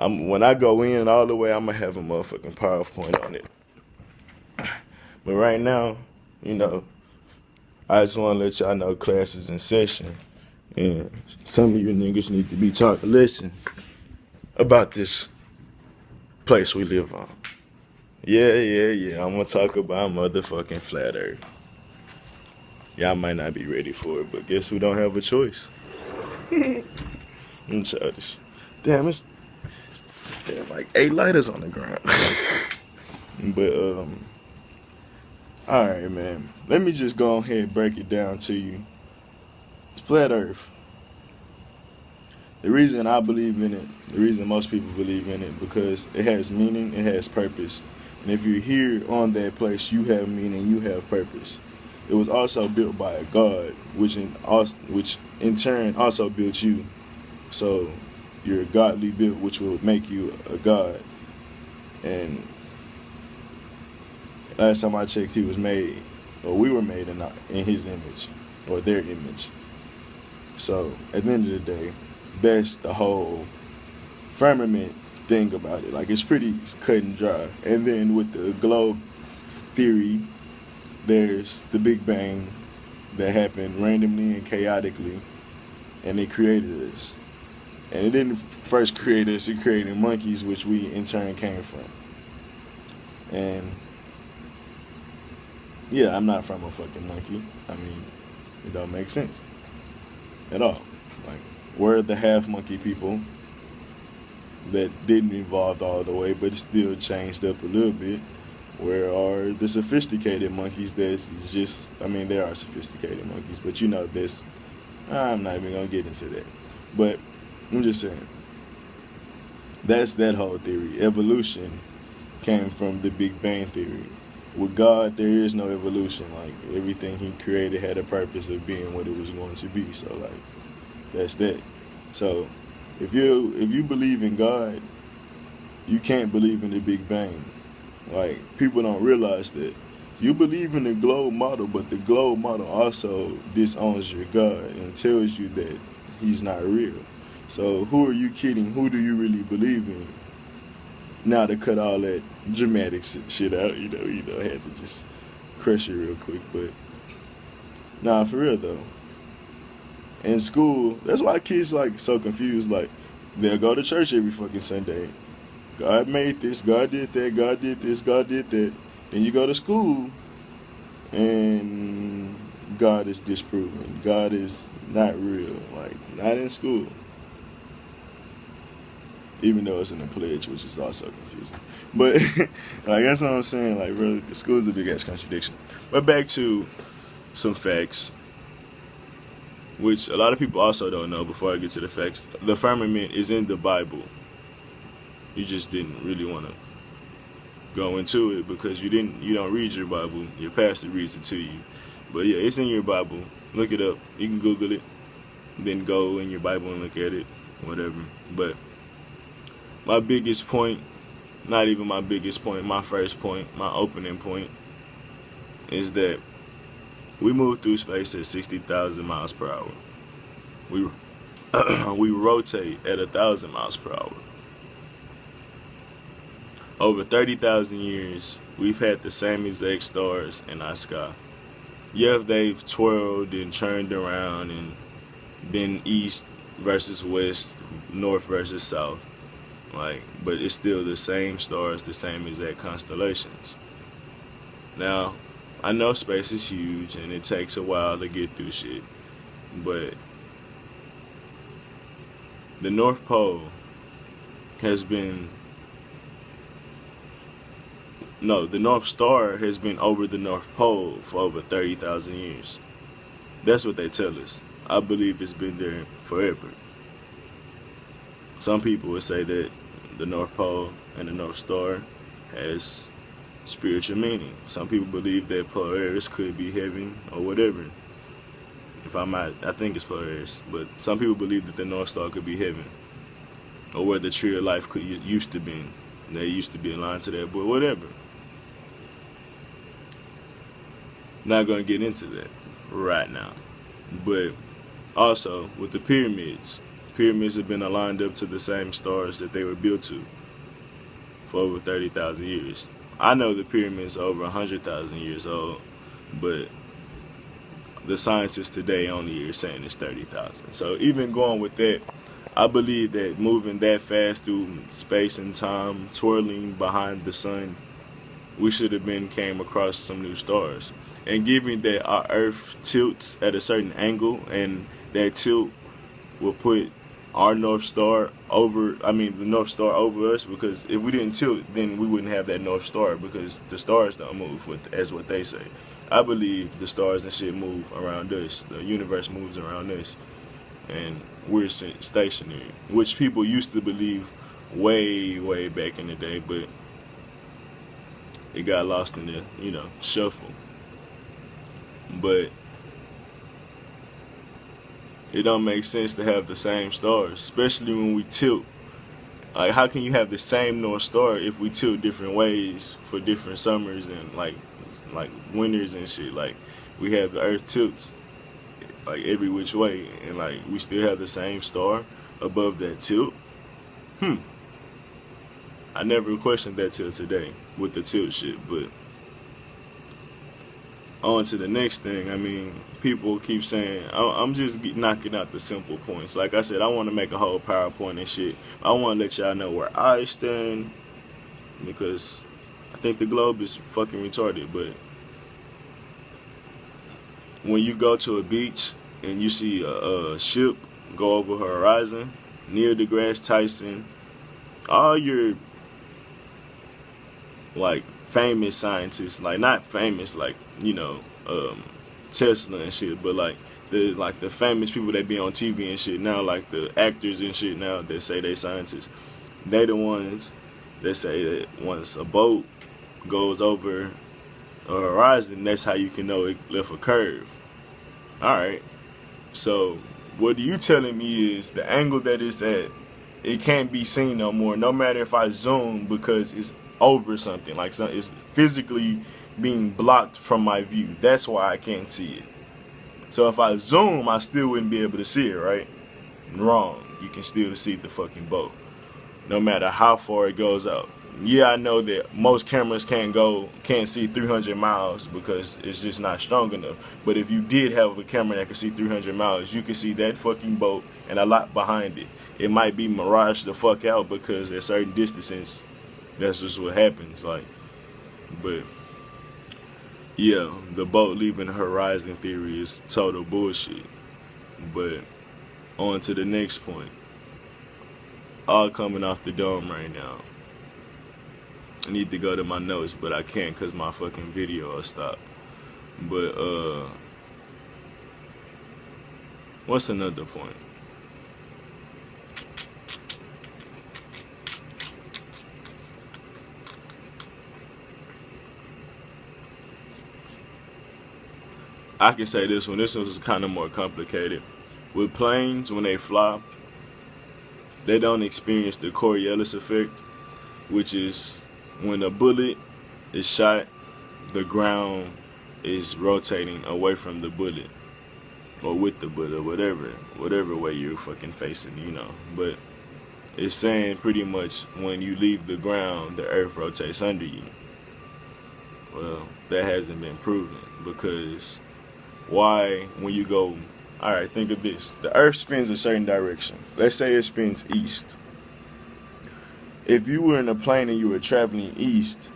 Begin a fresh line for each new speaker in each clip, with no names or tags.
When I go in all the way, I'm gonna have a motherfucking PowerPoint on it. But right now, you know, I just want to let y'all know class is in session, and some of you niggas need to be taught to listen about this place we live on. Yeah. I'm gonna talk about motherfucking flat Earth. Y'all might not be ready for it, but guess we don't have a choice. I'm childish. Damn, it's like 8 lighters on the ground. But all right, man. Let me just go ahead and break it down to you. It's flat Earth. The reason I believe in it, the reason most people believe in it, because it has meaning, it has purpose. And if you're here on that place, you have meaning, you have purpose. It was also built by a God, which in turn also built you. So you're godly built, which will make you a God. And last time I checked, he was made, or we were made in his image, or their image. So at the end of the day, that's the whole firmament thing about it. Like, it's pretty cut and dry. And then with the globe theory, there's the Big Bang that happened randomly and chaotically, and it created us. And it didn't first create us, it created monkeys, which we in turn came from. And yeah, I'm not from a fucking monkey. I mean, it don't make sense at all. Like, we're the half monkey people that didn't evolve all the way, but it still changed up a little bit. Where are the sophisticated monkeys that's just, I mean, there are sophisticated monkeys, but you know, this, I'm not even gonna get into that. But I'm just saying, that's that whole theory. Evolution came from the Big Bang theory. With God, there is no evolution. Like, everything he created had a purpose of being what it was going to be. So, like, that's that. So if you believe in God, you can't believe in the Big Bang. Like, people don't realize that. You believe in the globe model, but the globe model also disowns your God and tells you that he's not real. So who are you kidding? Who do you really believe in? Now, to cut all that dramatic shit out, you know, I had to just crush it real quick. But nah, for real though. In school, that's why kids like so confused. Like, they'll go to church every fucking Sunday. God made this, God did that, God did this, God did that. Then you go to school and God is disproven. God is not real. Like, not in school. Even though it's in the pledge, which is also confusing. But like, that's what I'm saying. Like, really, the school's a big ass contradiction. But back to some facts, which a lot of people also don't know. Before I get to the facts, the firmament is in the Bible. You just didn't really want to go into it because you don't read your Bible. Your pastor reads it to you. But yeah, it's in your Bible. Look it up. You can Google it. Then go in your Bible and look at it. Whatever. But my biggest point, not even my biggest point, my first point, my opening point, is that we move through space at 60,000 miles per hour. We rotate at 1,000 miles per hour. Over 30,000 years, we've had the same exact stars in our sky. Yeah, they've twirled and churned around and been east versus west, north versus south. Like, but it's still the same stars, the same exact constellations. Now, I know space is huge and it takes a while to get through shit, but the North Pole has been, no, the North Star has been over the North Pole for over 30,000 years. That's what they tell us. I believe it's been there forever. Some people would say that the North Pole and the North Star has spiritual meaning. Some people believe that Polaris could be heaven or whatever. If I might, I think it's Polaris. But some people believe that the North Star could be heaven, or where the tree of life used to be. They used to be aligned to that, but whatever. Not gonna get into that right now. But also with the pyramids pyramids have been aligned up to the same stars that they were built to for over 30,000 years. I know the pyramids are over 100,000 years old, but the scientists today only are saying it's 30,000. So even going with that, I believe that moving that fast through space and time, twirling behind the sun, we should have came across some new stars. And given that our Earth tilts at a certain angle, and that tilt will put our North Star the North Star over us, because if we didn't tilt, then we wouldn't have that North Star, because the stars don't move as what they say. I believe the stars and shit move around us. The universe moves around us, and we're stationary, which people used to believe way back in the day, but it got lost in the shuffle. But it don't make sense to have the same stars, especially when we tilt. Like, how can you have the same North Star if we tilt different ways for different summers and like winters and shit? Like, we have the Earth tilts like every which way, and like we still have the same star above that tilt. I never questioned that till today with the tilt shit. But on to the next thing. I mean, people keep saying, I'm just knocking out the simple points. Like I said, I want to make a whole PowerPoint and shit. I want to let y'all know where I stand, because I think the globe is fucking retarded. But when you go to a beach and you see a ship go over the horizon, Neil deGrasse Tyson, all your like famous scientists, like not famous like Tesla and shit, but like the famous people that be on TV and shit now, like the actors and shit now that say they scientists, they the ones that say that once a boat goes over a horizon, that's how you can know it left a curve. Alright, so what you telling me is the angle that it's at, it can't be seen no more, no matter if I zoom, because it's over something, like it's physically being blocked from my view. That's why I can't see it. So if I zoom, I still wouldn't be able to see it, right? Wrong. You can still see the fucking boat, no matter how far it goes out. Yeah, I know that most cameras can't see 300 miles because it's just not strong enough. But if you did have a camera that could see 300 miles, you could see that fucking boat and a lot behind it. It might be mirage the fuck out, because at certain distances, that's just what happens. Like, but yeah, the boat leaving the horizon theory is total bullshit. But on to the next point. All coming off the dome right now. I need to go to my notes, but I can't because my fucking video will stop. But what's another point? I can say this one. This one's kind of more complicated. With planes, when they fly, they don't experience the Coriolis effect, which is when a bullet is shot, the ground is rotating away from the bullet, or with the bullet, whatever way you're fucking facing, But it's saying pretty much when you leave the ground, the earth rotates under you. Well, that hasn't been proven, because why, when you go, alright, think of this. The earth spins a certain direction. Let's say it spins east. If you were in a plane and you were traveling east,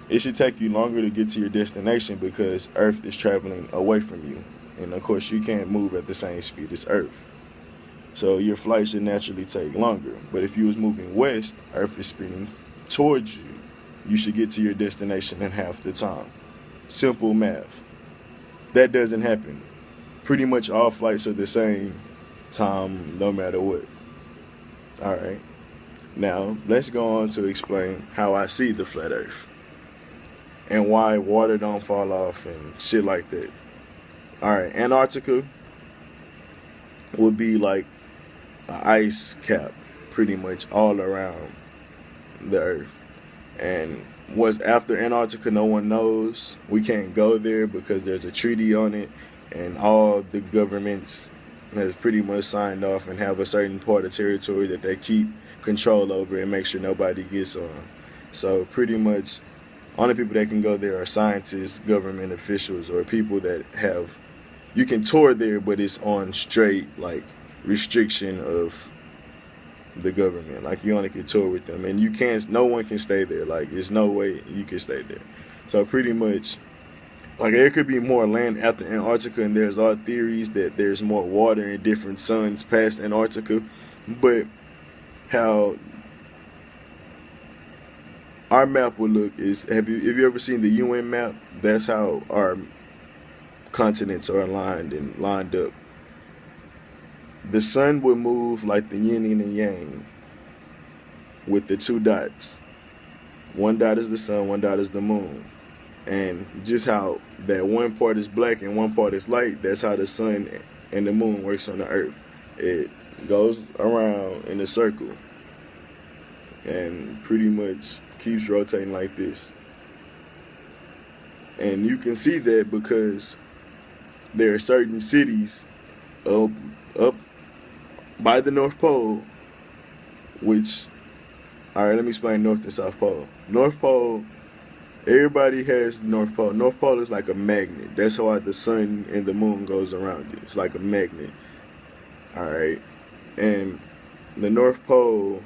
it should take you longer to get to your destination, because earth is traveling away from you. And of course, you can't move at the same speed as earth. So your flight should naturally take longer. But if you was moving west, earth is spinning towards you. You should get to your destination in half the time. Simple math. That doesn't happen. Pretty much all flights are the same time, no matter what. Alright. Now, let's go on to explain how I see the flat earth, and why water don't fall off and shit like that. Alright, Antarctica would be like an ice cap pretty much all around the earth. And what's after Antarctica, no one knows. We can't go there because there's a treaty on it, and all the governments has pretty much signed off and have a certain part of territory that they keep control over and make sure nobody gets on. So pretty much, only people that can go there are scientists, government officials, or people that have. You can tour there, but it's on straight like restriction of the government. Like you only can tour with them, and you can't. No one can stay there. Like there's no way you can stay there. So pretty much, like there could be more land after Antarctica, and there's all theories that there's more water in different suns past Antarctica. But how our map would look is, have you ever seen the UN map? That's how our continents are aligned and lined up. The sun would move like the yin and the yang with the two dots. One dot is the sun, one dot is the moon. And just how that one part is black and one part is light, that's how the sun and the moon works on the earth. It goes around in a circle and pretty much keeps rotating like this. And you can see that because there are certain cities up by the North Pole, which, all right, let me explain North and South Pole. North Pole, everybody has the North Pole. North Pole is like a magnet. That's why the sun and the moon goes around it. It's like a magnet. All right. And the North Pole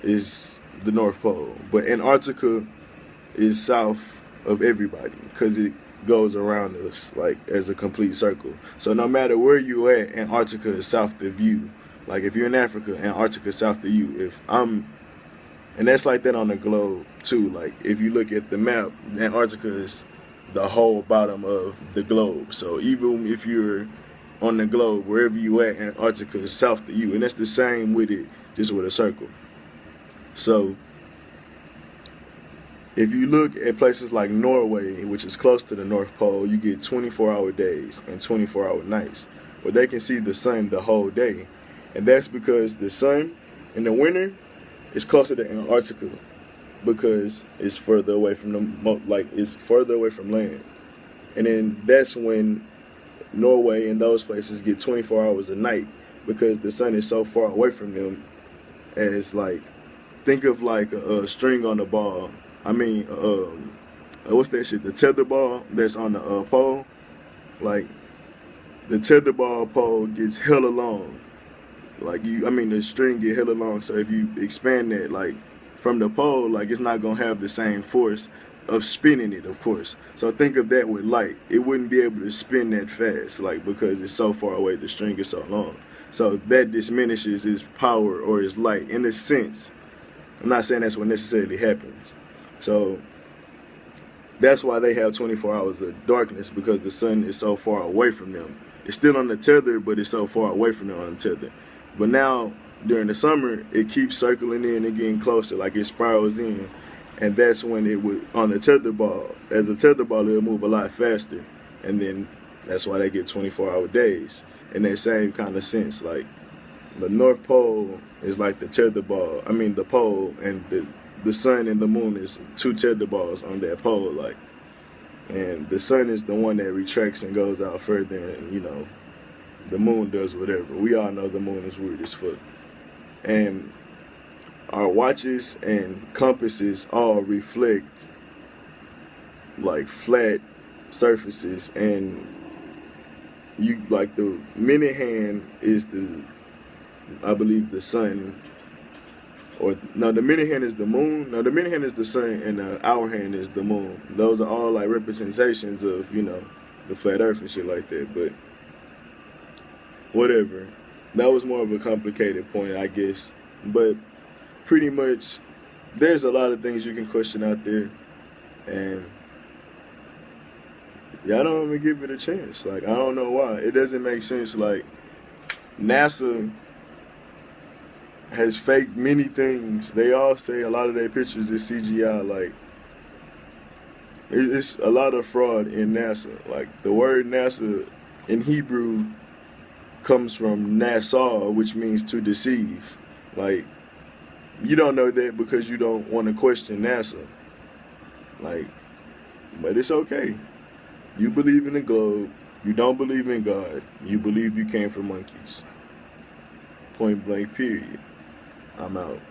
is the North Pole. But Antarctica is south of everybody because it goes around us like as a complete circle. So no matter where you at, Antarctica is south of you. Like if you're in Africa, Antarctica is south of you. And that's like that on the globe too. Like if you look at the map, Antarctica is the whole bottom of the globe. So even if you're on the globe, wherever you at, Antarctica is south of you. And that's the same with it, just with a circle. So if you look at places like Norway, which is close to the North Pole, you get 24-hour days and 24-hour nights, where they can see the sun the whole day. And that's because the sun in the winter is closer to Antarctica because it's further away from it's further away from land. And then that's when Norway and those places get 24 hours a night because the sun is so far away from them. As like, think of like a string on the ball. I mean, what's that shit? The tether ball that's on the pole. Like, the tether ball pole gets hella long. Like the string get hella long. So if you expand that, like, from the pole, like it's not gonna have the same force of spinning it, of course. So think of that with light. It wouldn't be able to spin that fast, like because it's so far away. The string is so long. So that diminishes its power or its light in a sense. I'm not saying that's what necessarily happens. So that's why they have 24 hours of darkness, because the sun is so far away from them. It's still on the tether, but it's so far away from them on the tether. But now, during the summer, it keeps circling in and getting closer, like it spirals in. And that's when it would, on the tether ball, as a tether ball, it'll move a lot faster. And then that's why they get 24-hour days. In that same kind of sense, like the North Pole is like the tether ball. I mean, the pole, and the sun and the moon is two tether balls on that pole, like. And the sun is the one that retracts and goes out further, and the moon does whatever. We all know the moon is weird as fuck. And our watches and compasses all reflect like flat surfaces, and like the minute hand is I believe the sun, or no, the minute hand is the moon. No, the minute hand is the sun, and the hour hand is the moon. Those are all like representations of the flat earth and shit like that. But whatever, that was more of a complicated point, I guess. But pretty much, there's a lot of things you can question out there, and y'all don't even give it a chance. Like, I don't know why. It doesn't make sense. Like, NASA has faked many things. They all say a lot of their pictures is CGI. Like, it's a lot of fraud in NASA. Like, the word NASA in Hebrew comes from Nassau, which means to deceive. Like, you don't know that because you don't want to question NASA. Like, but it's okay. You believe in the globe. You don't believe in God. You believe you came from monkeys. Point blank, period. I'm out.